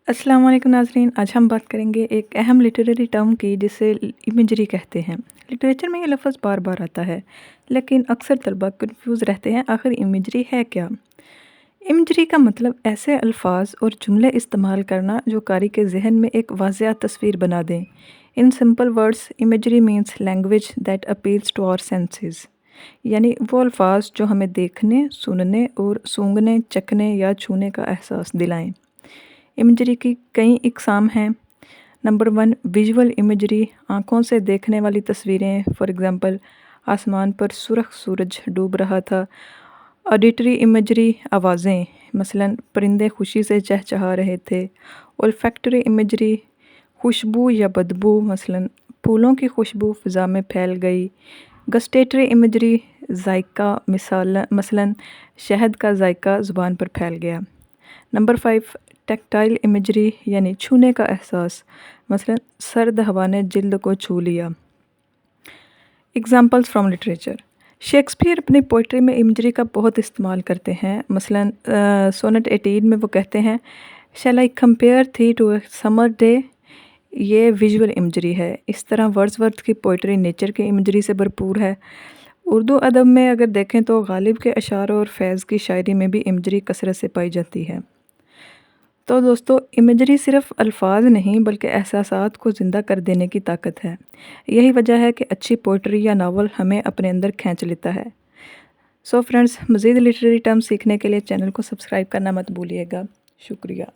अस्सलाम वालेकुम नाज़रीन। आज हम बात करेंगे एक अहम लिटरेरी टर्म की जिसे इमेजरी कहते हैं। लिटरेचर में ये लफ्ज़ बार बार आता है, लेकिन अक्सर तलबा कंफ्यूज रहते हैं आखिर इमेजरी है क्या। इमेजरी का मतलब ऐसे अल्फाज और जुमले इस्तेमाल करना जो कारी के जहन में एक वाज़िया तस्वीर बना दें। In simple words, imagery means language that appeals to our senses, यानी वो अल्फाज जो हमें देखने, सुनने और सूंघने, चखने या छूने का एहसास दिलाएं। इमेजरी की कई इकसाम हैं। नंबर 1, विजुअल इमेजरी, आँखों से देखने वाली तस्वीरें। फॉर एग्ज़ाम्पल, आसमान पर सुर्ख सूरज डूब रहा था। ऑडिटरी इमेजरी, आवाज़ें, मसलन परिंदे खुशी से चहचहा रहे थे। ओल्फैक्टरी इमेजरी, खुशबू या बदबू, मसलन फूलों की खुशबू फ़िज़ा में फैल गई। गस्टेटरी इमेजरी, जायका, मसलन शहद का जायका ज़ुबान पर फैल गया। नंबर 5, टेक्टाइल इमेजरी, यानी छूने का एहसास, मसलन सर्द हवा ने जिल्द को छू लिया। Examples from literature. शेक्सपियर अपनी पोइट्री में इमेजरी का बहुत इस्तेमाल करते हैं। मसलन सोनेट 18 में वो कहते हैं, शैल आई कंपेयर थी टू अ समर डे। ये विजुअल इमेजरी है। इस तरह वर्ड्सवर्थ की पोइट्री नेचर की इमेजरी से भरपूर है। उर्दू अदब में अगर देखें तो गालिब के अशार और फैज़ की शायरी में भी इमेजरी कसरत से पाई जाती है। तो दोस्तों, इमेजरी सिर्फ अल्फाज नहीं बल्कि एहसासात को ज़िंदा कर देने की ताकत है। यही वजह है कि अच्छी पोइट्री या नावल हमें अपने अंदर खींच लेता है। सो फ्रेंड्स, मज़ीद लिटरेरी टर्म सीखने के लिए चैनल को सब्सक्राइब करना मत भूलिएगा। शुक्रिया।